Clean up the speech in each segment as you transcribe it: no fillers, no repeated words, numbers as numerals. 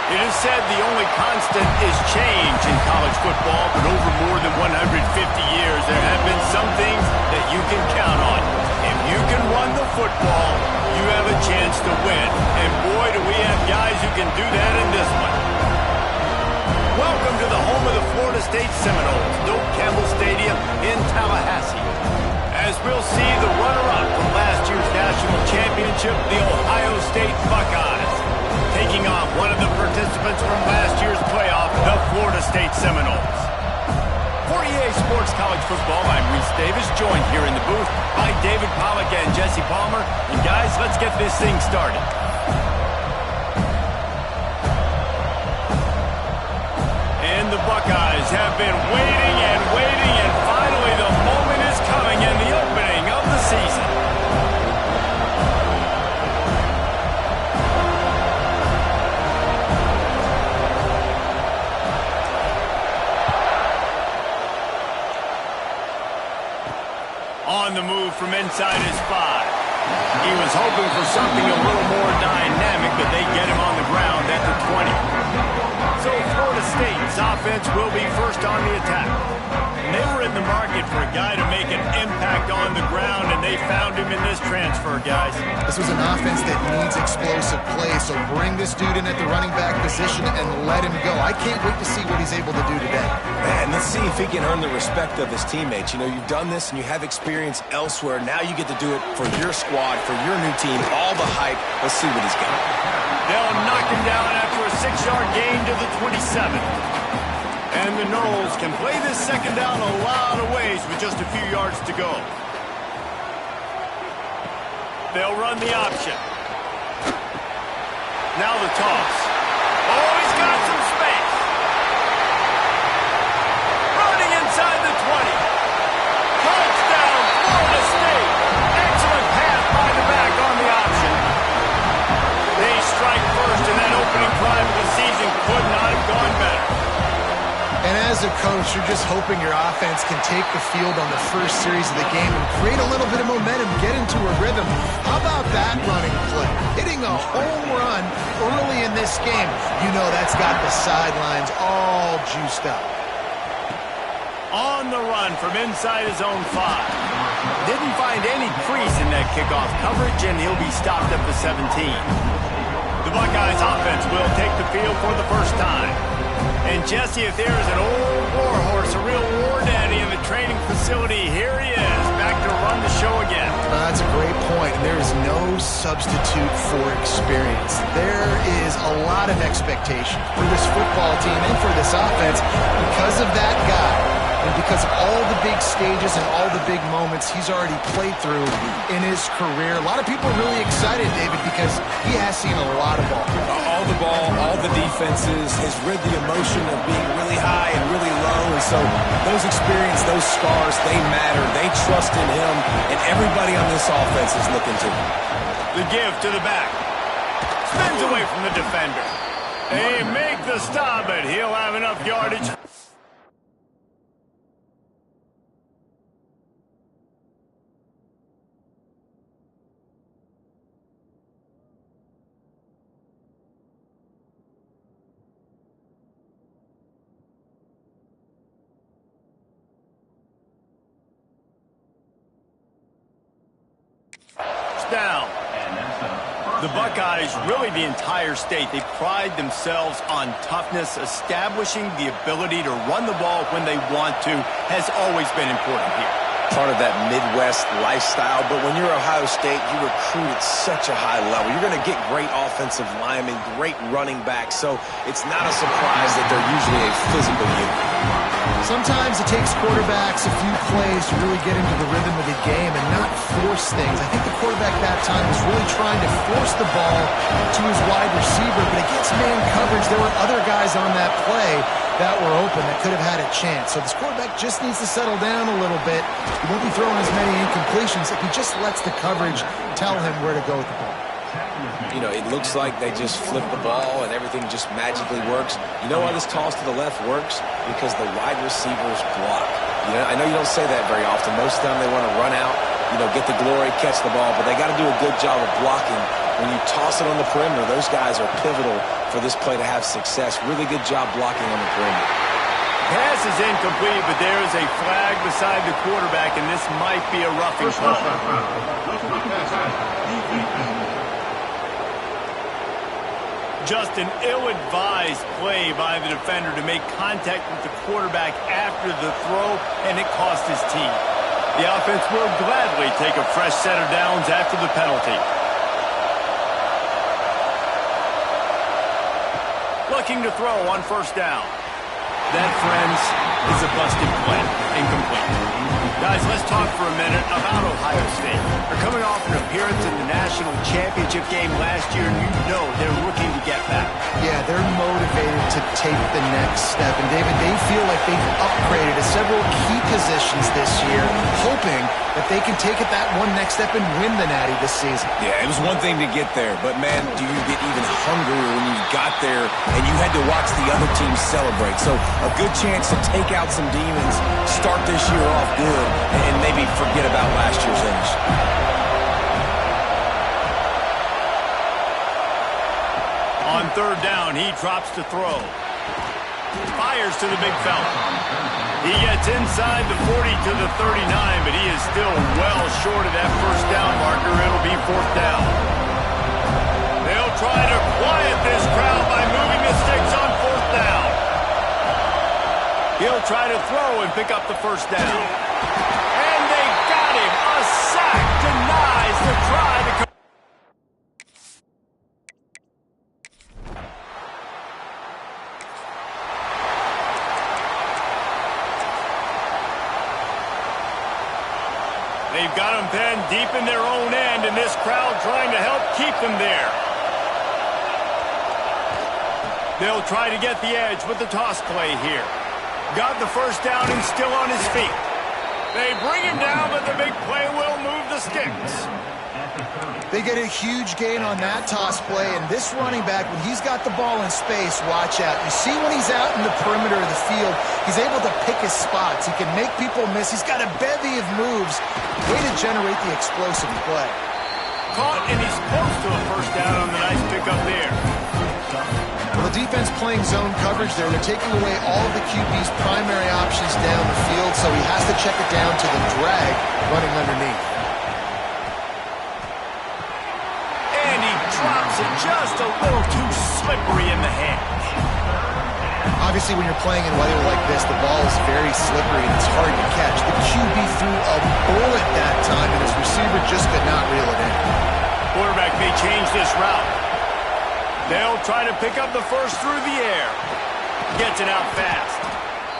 It is said the only constant is change in college football, but over more than 150 years, there have been some things that you can count on. If you can run the football, you have a chance to win. And boy, do we have guys who can do that in this one. Welcome to the home of the Florida State Seminoles, Doak Campbell Stadium in Tallahassee. As we'll see the runner-up from last year's national championship, the Ohio State Buckeyes, taking on one of the participants from last year's playoff, the Florida State Seminoles. For EA Sports College Football, I'm Reese Davis, joined here in the booth by David Pollack and Jesse Palmer. And guys, let's get this thing started. And the Buckeyes have been waiting, and finally the moment is coming in the opening of the season. On the move from inside his 5. He was hoping for something a little more dynamic, but they get him on the ground at the 20. So Florida State's offense will be first on the attack. And they were in the market for a guy to make an impact on the ground, and they found him in this transfer, guys. This was an offense that needs explosive play, so bring this dude in at the running back position and let him go. I can't wait to see what he's able to do today. Man, let's see if he can earn the respect of his teammates. You know, you've done this and you have experience elsewhere. Now you get to do it for your squad, for your new team, all the hype. Let's see what he's got. They'll knock him down after a 6-yard gain to the 27. And the Noles can play this second down a lot of ways with just a few yards to go. They'll run the option. Now the toss. Oh, he's got some space. Running inside the 20. Touchdown, Florida State. Excellent pass by the back on the option. They strike first, and that opening drive of the season could not have gone better. And as a coach, you're just hoping your offense can take the field on the first series of the game and create a little bit of momentum, get into a rhythm. How about that running play? Hitting a home run early in this game. You know that's got the sidelines all juiced up. On the run from inside his own 5. Didn't find any crease in that kickoff coverage, and he'll be stopped at the 17. The Buckeyes offense will take the field for the first time. And Jesse, if there's an old war horse, a real war daddy in the training facility, here he is, back to run the show again. That's a great point. There is no substitute for experience. There is a lot of expectation for this football team and for this offense because of that guy. And because of all the big stages and all the big moments he's already played through in his career. A lot of people are really excited, David, because he has seen a lot of ball. All the ball, all the defenses, has rid the emotion of being really high and really low. And so those experiences, those scars, they matter. They trust in him, and everybody on this offense is looking to him. The give to the back. Spins away from the defender. They make the stop, but he'll have enough yardage. Down. The Buckeyes, really the entire state, they pride themselves on toughness. Establishing the ability to run the ball when they want to has always been important here. Part of that Midwest lifestyle, but when you're Ohio State, you recruit at such a high level. You're going to get great offensive linemen, great running backs, so it's not a surprise that they're usually a physical unit. Sometimes it takes quarterbacks a few plays to really get into the rhythm of the game and not force things. I think the quarterback that time was really trying to force the ball to his wide receiver, but against man coverage, there were other guys on that play that were open that could have had a chance. So this quarterback just needs to settle down a little bit. He won't be throwing as many incompletions if he just lets the coverage tell him where to go with the ball. You know, it looks like they just flip the ball and everything just magically works. You know why this toss to the left works? Because the wide receivers block. You know, I know you don't say that very often. Most of the time they want to run out, you know, get the glory, catch the ball, but they got to do a good job of blocking when you toss it on the perimeter, those guys are pivotal for this play to have success. Really good job blocking on the perimeter. Pass is incomplete, but there is a flag beside the quarterback, and this might be a roughing call. Just an ill-advised play by the defender to make contact with the quarterback after the throw, and it cost his team. The offense will gladly take a fresh set of downs after the penalty. Looking to throw on first down. That, friends, is a busted play. Incomplete. Guys, let's talk for a minute about Ohio State. They're coming off an appearance in the national championship game last year, and you know they're looking to get back. Yeah, they're motivated to take the next step. And, David, they feel like they've upgraded to several key positions this year, hoping that they can take it that one next step and win the Natty this season. Yeah, it was one thing to get there, but, man, do you get even hungrier when you got there and you had to watch the other team celebrate. So a good chance to take out some demons, start this year off good, and maybe forget about last year's finish. On third down, he drops to throw. Fires to the big fella. He gets inside the 40 to the 39, but he is still well short of that first down marker. It'll be fourth down. They'll try to quiet this crowd by moving the sticks on fourth down. He'll try to throw and pick up the first down. And they got him. A sack denies the try to come. They've got them pinned deep in their own end, and this crowd trying to help keep them there. They'll try to get the edge with the toss play here. Got the first down and still on his feet. They bring him down, but the big play will move the sticks. They get a huge gain on that toss play, and this running back, when he's got the ball in space, watch out. You see when he's out in the perimeter of the field, he's able to pick his spots. He can make people miss. He's got a bevy of moves. Way to generate the explosive play. Caught, and he's close to a first down on the nice pickup there. Well, the defense playing zone coverage there. They're taking away all of the QB's primary options down the field, so he has to check it down to the drag running underneath. And he drops it just a little too slippery in the hands. Obviously, when you're playing in weather like this, the ball is very slippery and it's hard to catch. The QB threw a bullet that time, and his receiver just could not reel it in. Quarterback may change this route. They'll try to pick up the first through the air. Gets it out fast.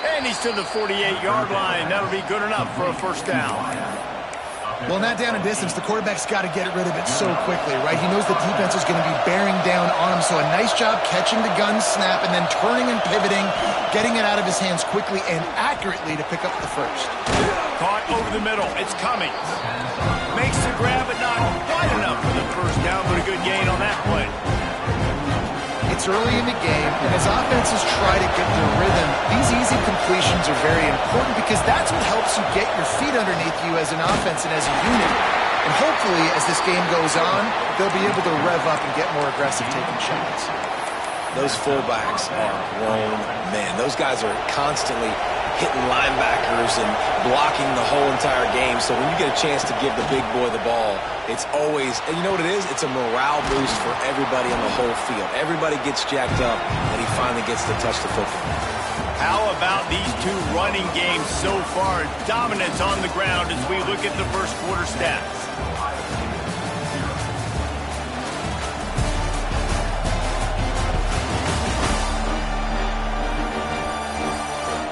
And he's to the 48-yard line. That'll be good enough for a first down. Well, in that down and distance, the quarterback's got to get rid of it so quickly, right? He knows the defense is going to be bearing down on him, so a nice job catching the gun snap and then turning and pivoting, getting it out of his hands quickly and accurately to pick up the first. Caught over the middle. It's coming. Makes the grab, but not quite enough for the first down, but a good gain on that play. It's early in the game, and as offenses try to get their rhythm, these easy completions are very important because that's what helps you get your feet underneath you as an offense and as a unit. And hopefully, as this game goes on, they'll be able to rev up and get more aggressive taking shots. Those fullbacks are grown men. Those guys are constantly hitting linebackers and blocking the whole entire game. So when you get a chance to give the big boy the ball, it's always, and you know what it is? It's a morale boost for everybody on the whole field. Everybody gets jacked up, and he finally gets to touch the football. How about these two running games so far? Dominance on the ground as we look at the first quarter stats.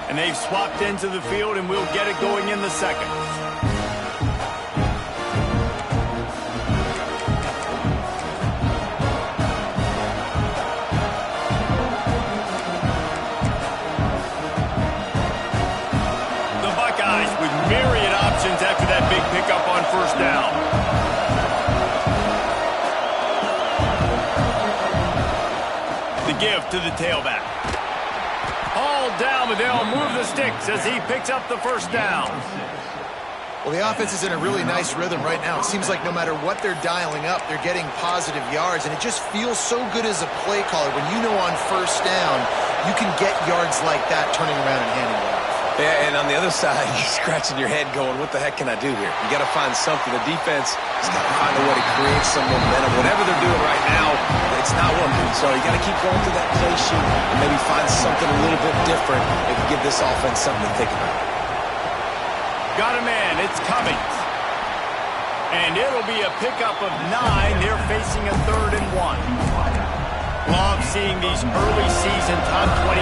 And they've swapped into the field, and we'll get it going in the second. The Buckeyes with myriad options after that big pickup on first down. The give to the tailback. All down, but they'll move the sticks as he picks up the first down. Well, the offense is in a really nice rhythm right now. It seems like no matter what they're dialing up, they're getting positive yards, and it just feels so good as a play caller when you know on first down you can get yards like that turning around and handing it off. Yeah, and on the other side, you're scratching your head going, what the heck can I do here? You got to find something. The defense has got to find a way to create some momentum. Whatever they're doing right now, it's not working. So you got to keep going through that play sheet and maybe find something a little bit different that can give this offense something to think about. Got a man. It's coming. And it'll be a pickup of 9. They're facing a 3rd and 1. Love seeing these early season top 25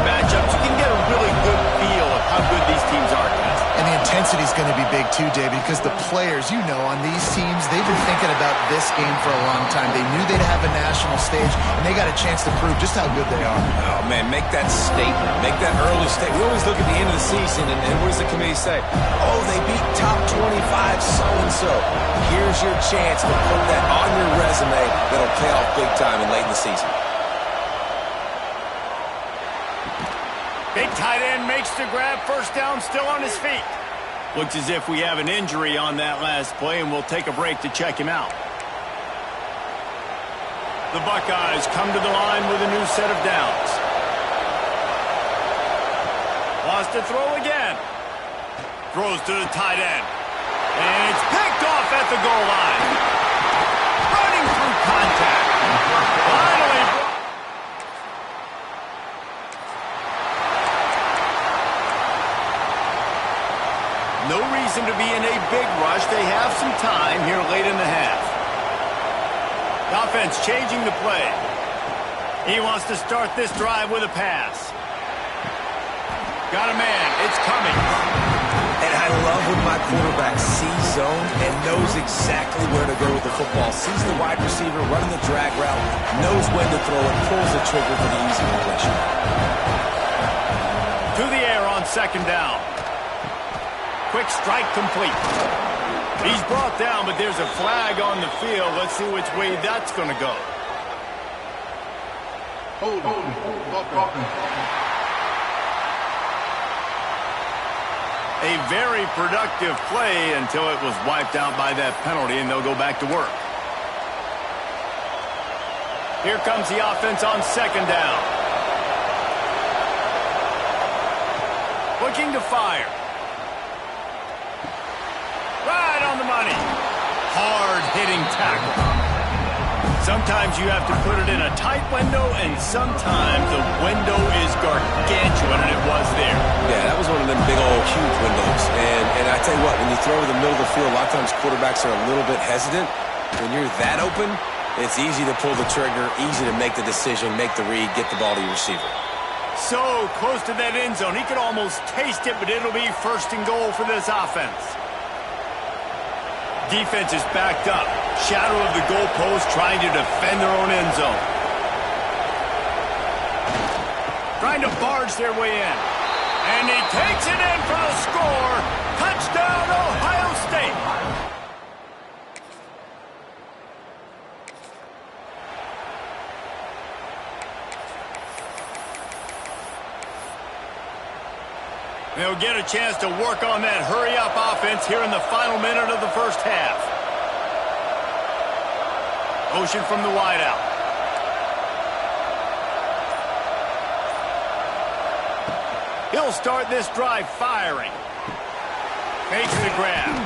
matchups. You can get a really good feel of how good these teams are, guys. And the intensity is going to be big too, David, because the players, you know, on these teams, they've been thinking about this game for a long time. They knew they'd have a national stage, and they got a chance to prove just how good they are. Oh, man, make that statement. Make that early statement. We always look at the end of the season, and what does the committee say? Oh, they beat top 25 so-and-so. Here's your chance to put that on your resume that'll pay off big time and late in the season. Big tight end makes the grab. First down, still on his feet. Looks as if we have an injury on that last play, and we'll take a break to check him out. The Buckeyes come to the line with a new set of downs. Lost to throw again. Throws to the tight end. And it's picked off at the goal line. Running through contact. Finally brought. No reason to be in a big rush. They have some time here late in the half. The offense changing the play. He wants to start this drive with a pass. Got a man. It's coming. And I love when my quarterback sees zone and knows exactly where to go with the football. Sees the wide receiver running the drag route, knows when to throw it, pulls the trigger for the easy completion. To the air on 2nd down. Quick strike complete. He's brought down, but there's a flag on the field. Let's see which way that's going to go. A very productive play until it was wiped out by that penalty, and they'll go back to work. Here comes the offense on 2nd down. Looking to fire. Right on the money. Hard-hitting tackle. Sometimes you have to put it in a tight window, and sometimes the window is gargantuan, and it was there. Yeah, that was one of them big old huge windows. And I tell you what, when you throw in the middle of the field, a lot of times quarterbacks are a little bit hesitant. When you're that open, it's easy to pull the trigger, easy to make the decision, make the read, get the ball to your receiver. So close to that end zone. He could almost taste it, but it'll be 1st and goal for this offense. Defense is backed up. Shadow of the goalpost trying to defend their own end zone. Trying to barge their way in. And he takes it in for the score. Touchdown, Ohio State. They'll get a chance to work on that hurry-up offense here in the final minute of the 1st half. Motion from the wideout. He'll start this drive firing. Makes the grab.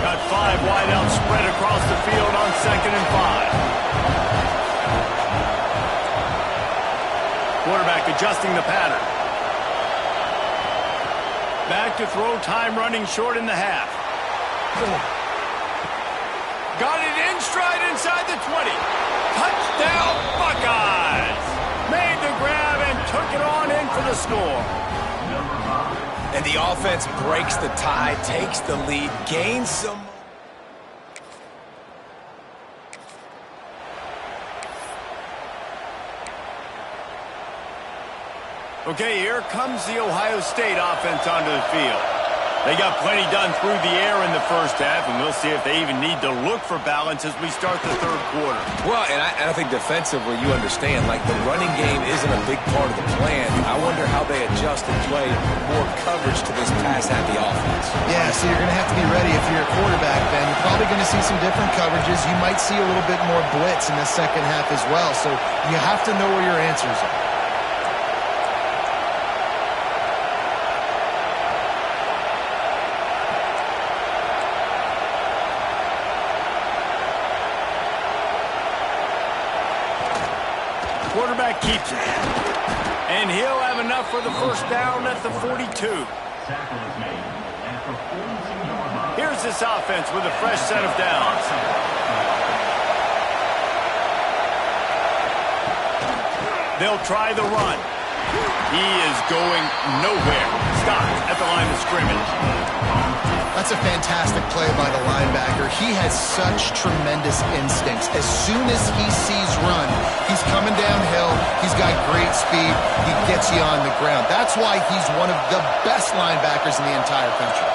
Got 5 wideouts spread across the field on 2nd and 5. Quarterback adjusting the pattern. Back to throw, time running short in the half. Got it in stride inside the 20. Touchdown, Buckeyes! Made the grab and took it on in for the score. And the offense breaks the tie, takes the lead, gains some. Okay, here comes the Ohio State offense onto the field. They got plenty done through the air in the first half, and we'll see if they even need to look for balance as we start the third quarter. Well, and I think defensively, you understand, like the running game isn't a big part of the plan. I wonder how they adjust and play more coverage to this pass-happy offense. Yeah, so you're going to have to be ready if you're a quarterback, Ben. You're probably going to see some different coverages. You might see a little bit more blitz in the second half as well, so you have to know where your answers are. Quarterback keeps it. And he'll have enough for the first down at the 42. Here's this offense with a fresh set of downs. They'll try the run. He is going nowhere. Stopped at the line of scrimmage. That's a fantastic play by the linebacker. He has such tremendous instincts. As soon as he sees run, he's coming downhill. He's got great speed. He gets you on the ground. That's why he's one of the best linebackers in the entire country.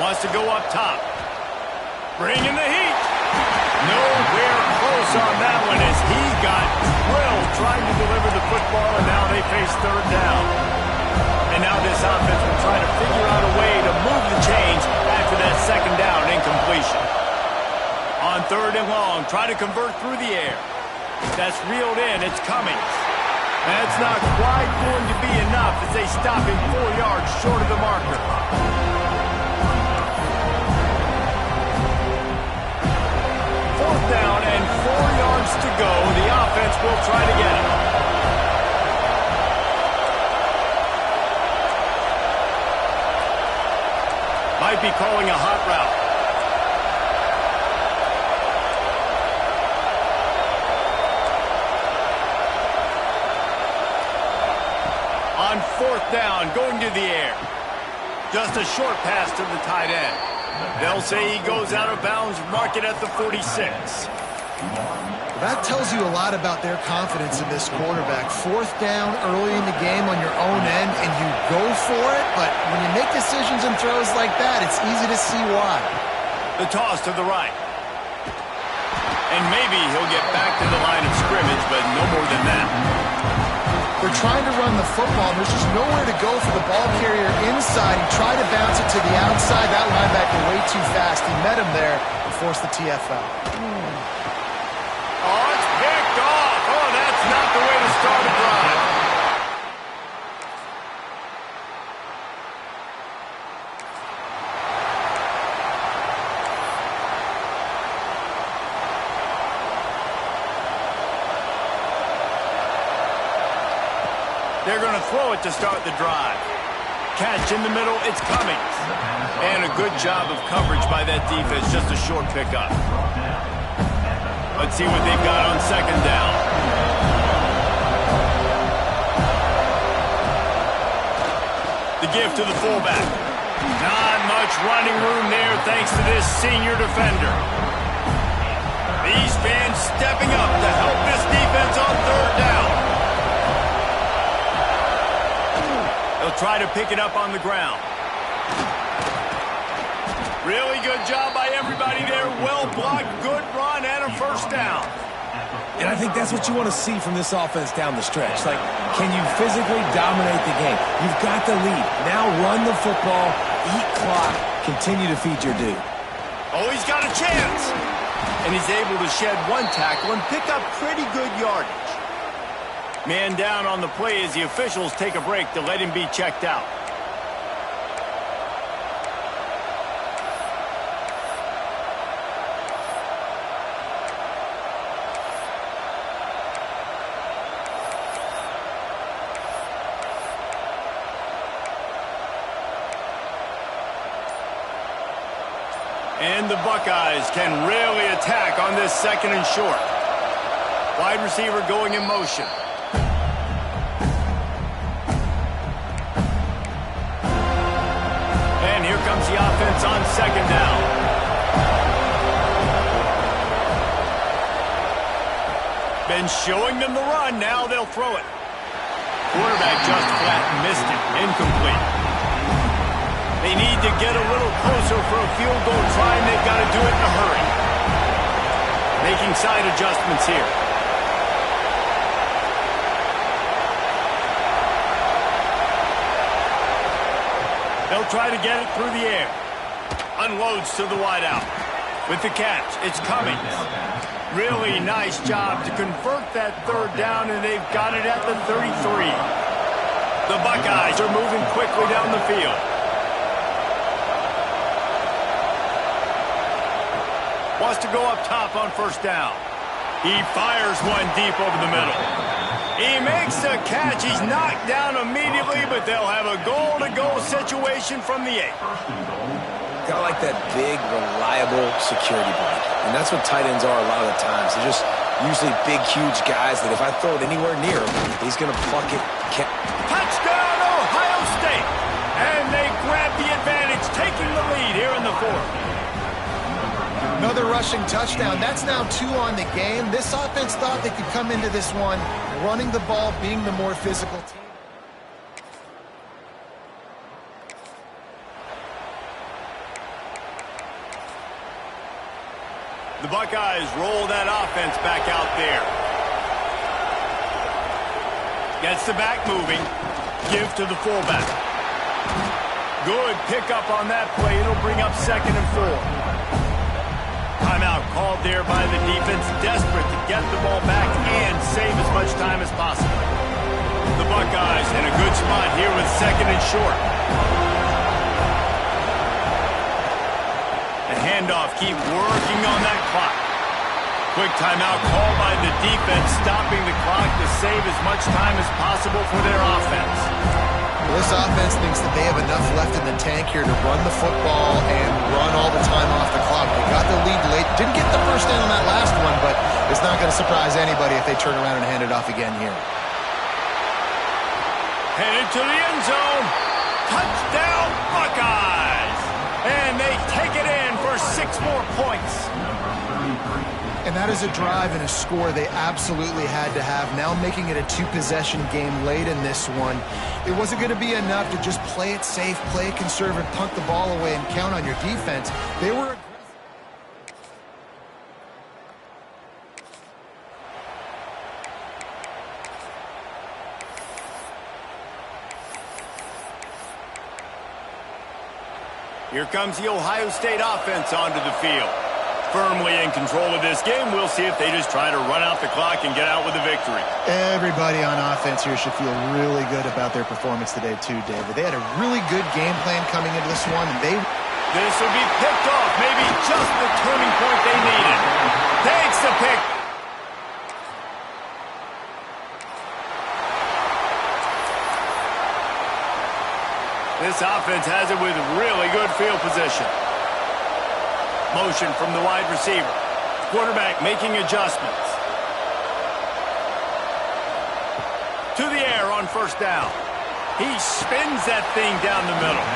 Wants to go up top. Bringing the heat. Nowhere close on that one as he got drilled trying to deliver the football, and now they face third down. And now this offense will try to figure out a way to move the chains after that second down incompletion. On third and long, try to convert through the air. That's reeled in. It's coming. That's not quite going to be enough as they stop him 4 yards short of the marker. Down and 4 yards to go. The offense will try to get it. Might be calling a hot route. On fourth down, going to the air. Just a short pass to the tight end. They'll say he goes out of bounds, mark it at the 46. That tells you a lot about their confidence in this quarterback. Fourth down early in the game on your own end, and you go for it, but when you make decisions and throws like that, it's easy to see why. The toss to the right. And maybe he'll get back to the line of scrimmage, but no more than that. They're trying to run the football, and there's just nowhere to go for the ball carrier inside. He tried to bounce it to the outside. That linebacker way too fast. He met him there and forced the TFL. Oh, it's picked off. Oh, that's not the way to start a drive. They're going to throw it to start the drive. Catch in the middle, it's coming. And a good job of coverage by that defense, just a short pickup. Let's see what they've got on second down. The give to the fullback. Not much running room there thanks to this senior defender. These fans stepping up to help this defense on third down. They'll try to pick it up on the ground. Really good job by everybody there. Well blocked, good run, and a first down. And I think that's what you want to see from this offense down the stretch. Like, can you physically dominate the game? You've got the lead. Now run the football, eat clock, continue to feed your dude. Oh, he's got a chance. And he's able to shed one tackle and pick up pretty good yardage. Man down on the play as the officials take a break to let him be checked out. And the Buckeyes can really attack on this second and short. Wide receiver going in motion. And here comes the offense on second down. Been showing them the run. Now they'll throw it. Quarterback just flat missed it. Incomplete. They need to get a little closer for a field goal try, and they've got to do it in a hurry. Making side adjustments here. They'll try to get it through the air. Unloads to the wideout. With the catch, it's coming. Really nice job to convert that third down, and they've got it at the 33. The Buckeyes are moving quickly down the field. Wants to go up top on first down. He fires one deep over the middle. He makes the catch. He's knocked down immediately, but they'll have a goal-to-goal situation from the 8. Kind of like that big, reliable security blanket. And that's what tight ends are a lot of the times. They're just usually big, huge guys that if I throw it anywhere near him, he's going to pluck it. Touchdown, Ohio State! And they grab the advantage, taking the lead here in the 4th. Another rushing touchdown. That's now 2 on the game. This offense thought they could come into this one running the ball, being the more physical team. The Buckeyes roll that offense back out there. Gets the back moving. Give to the fullback. Good pickup on that play. It'll bring up 2nd and 4. Timeout called there by the defense, desperate to get the ball back and save as much time as possible. The Buckeyes in a good spot here with 2nd and short. The handoff, keep working on that clock. Quick timeout called by the defense, stopping the clock to save as much time as possible for their offense. Well, this offense thinks that they have enough left in the tank here to run the football and run all the time off the clock. They got the lead late. Didn't get the first down on that last one, but it's not going to surprise anybody if they turn around and hand it off again here. Headed to the end zone. Touchdown, Buckeyes! And they take it in for 6 more points. And that is a drive and a score they absolutely had to have. Now making it a 2-possession game late in this one. It wasn't going to be enough to just play it safe, play it conservative, punt the ball away, and count on your defense. They were aggressive. Here comes the Ohio State offense onto the field. Firmly in control of this game. We'll see if they just try to run out the clock and get out with a victory. Everybody on offense here should feel really good about their performance today too, David. They had a really good game plan coming into this one, and This will be picked off. Maybe just the turning point they needed. Takes the pick. This offense has it with really good field position. Motion from the wide receiver. Quarterback making adjustments. To the air on first down. He spins that thing down the middle.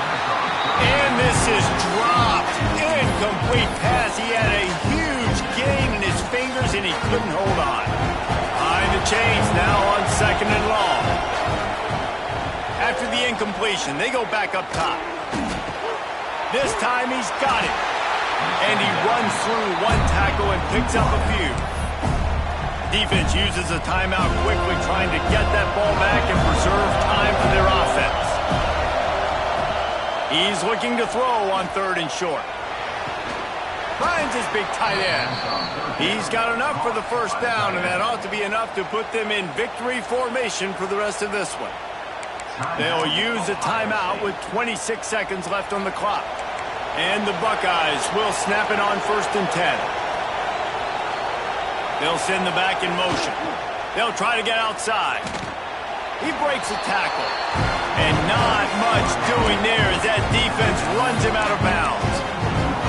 And this is dropped. Incomplete pass. He had a huge gain in his fingers and he couldn't hold on. Behind the chains now on 2nd and long. After the incompletion, they go back up top. This time he's got it. And he runs through one tackle and picks up a few. Defense uses a timeout quickly, trying to get that ball back and preserve time for their offense. He's looking to throw on 3rd and short. Finds his big tight end. He's got enough for the first down, and that ought to be enough to put them in victory formation for the rest of this one. They'll use a timeout with 26 seconds left on the clock. And the Buckeyes will snap it on 1st and 10. They'll send the back in motion. They'll try to get outside. He breaks a tackle. And not much doing there as that defense runs him out of bounds.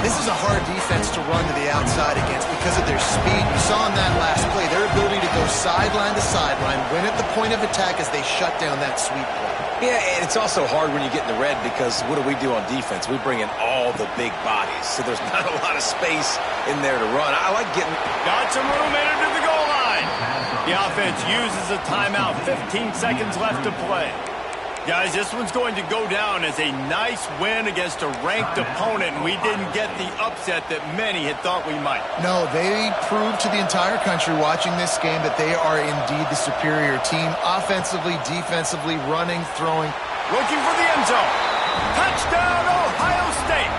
This is a hard defense to run to the outside against because of their speed. You saw in that last play their ability to go sideline to sideline, win at the point of attack as they shut down that sweep play. Yeah, and it's also hard when you get in the red because what do we do on defense? We bring in all the big bodies, so there's not a lot of space in there to run. I like getting... Got some room in it to the goal line. The offense uses a timeout. 15 seconds left to play. Guys, this one's going to go down as a nice win against a ranked opponent, and we didn't get the upset that many had thought we might. No, they proved to the entire country watching this game that they are indeed the superior team, offensively, defensively, running, throwing. Looking for the end zone. Touchdown, Ohio State.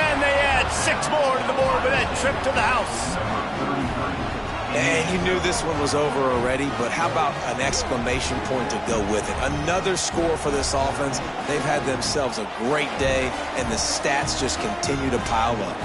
And they add 6 more to the board with that trip to the house. And you knew this one was over already, but how about an exclamation point to go with it? Another score for this offense. They've had themselves a great day, and the stats just continue to pile up.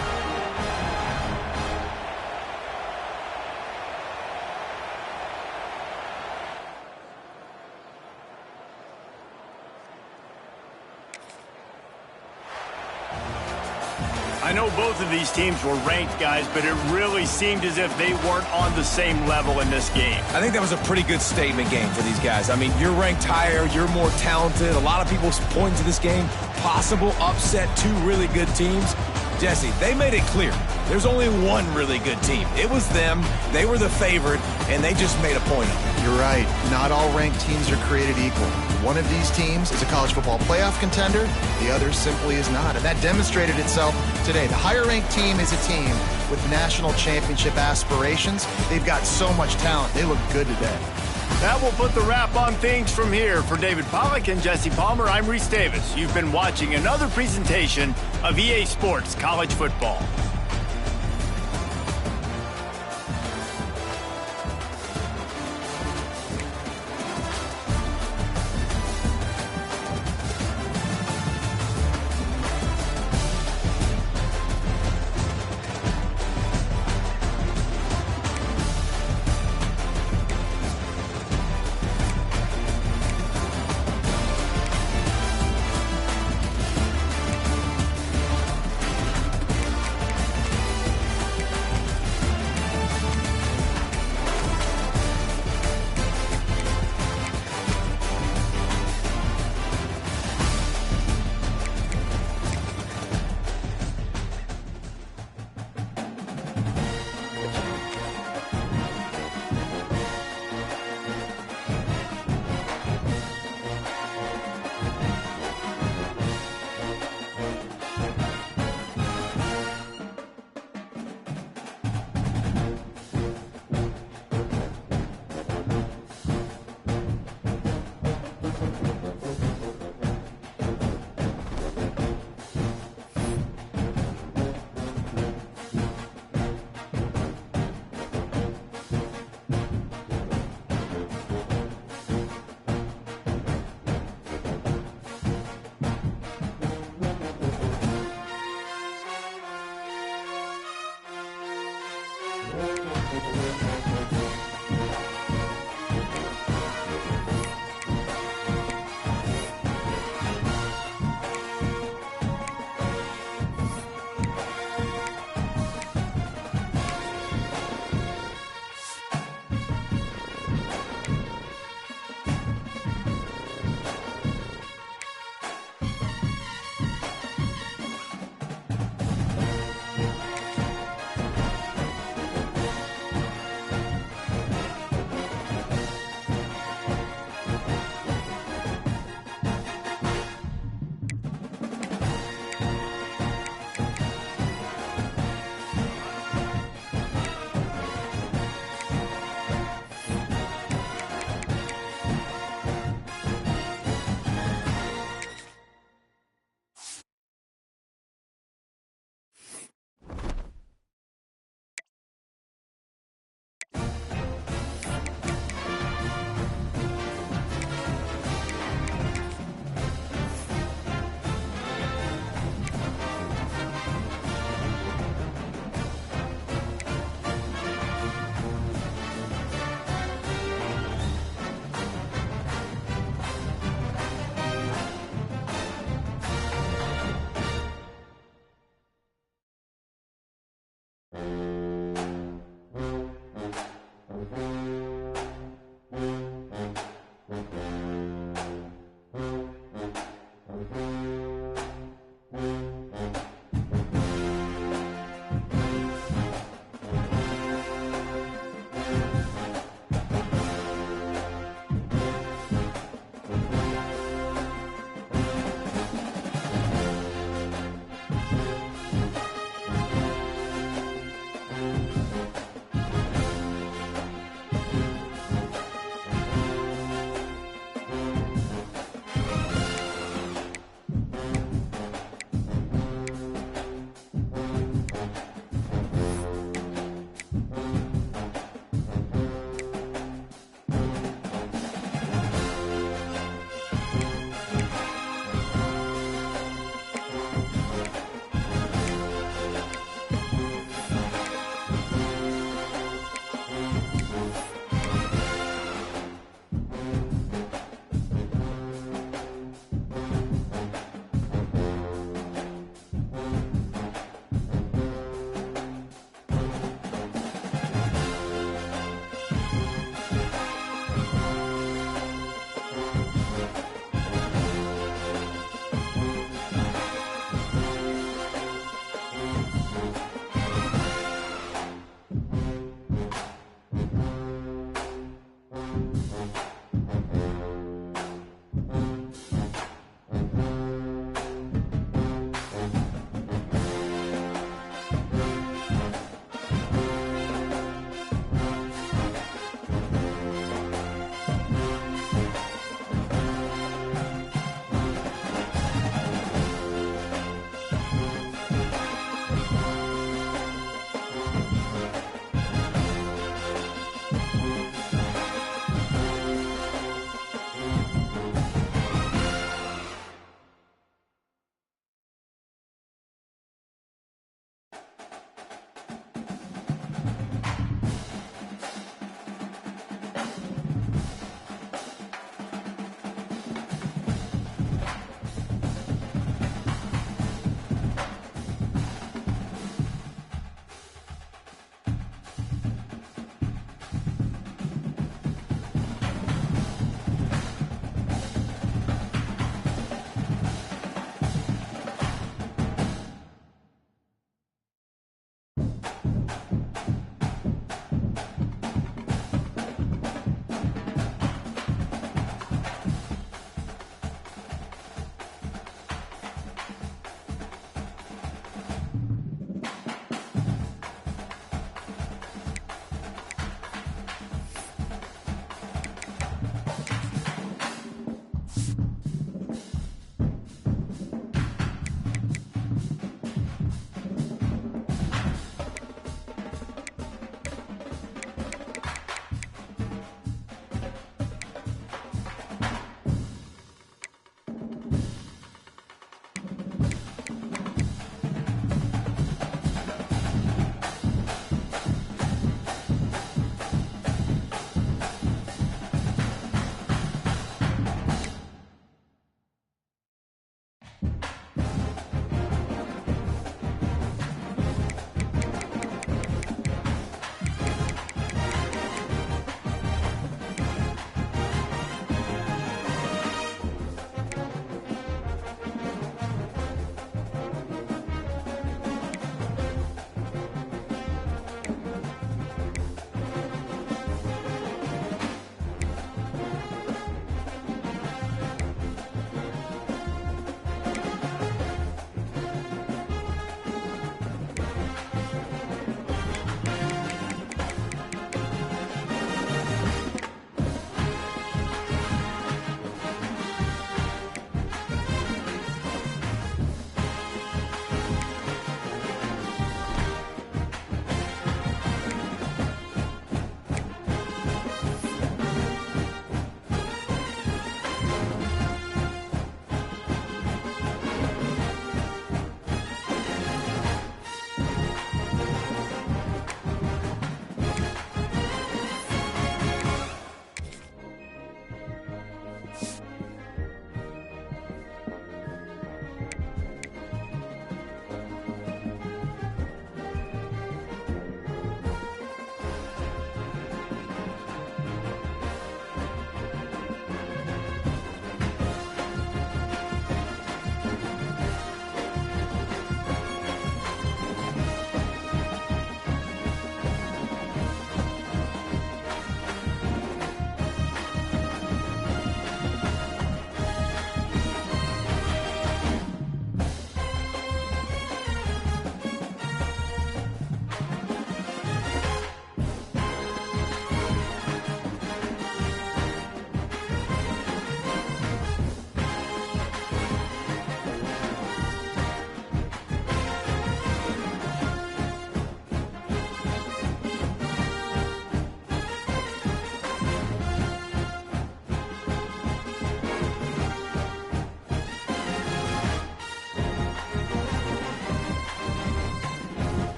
I know both of these teams were ranked, guys, but it really seemed as if they weren't on the same level in this game. I think that was a pretty good statement game for these guys. I mean, you're ranked higher, you're more talented. A lot of people point to this game, possible upset, 2 really good teams. Jesse, they made it clear. There's only one really good team. It was them. They were the favorite, and they just made a point of it. You're right. Not all ranked teams are created equal. One of these teams is a college football playoff contender. The other simply is not. And that demonstrated itself today. The higher-ranked team is a team with national championship aspirations. They've got so much talent. They look good today. That will put the wrap on things from here. For David Pollack and Jesse Palmer, I'm Reese Davis. You've been watching another presentation of EA Sports College Football.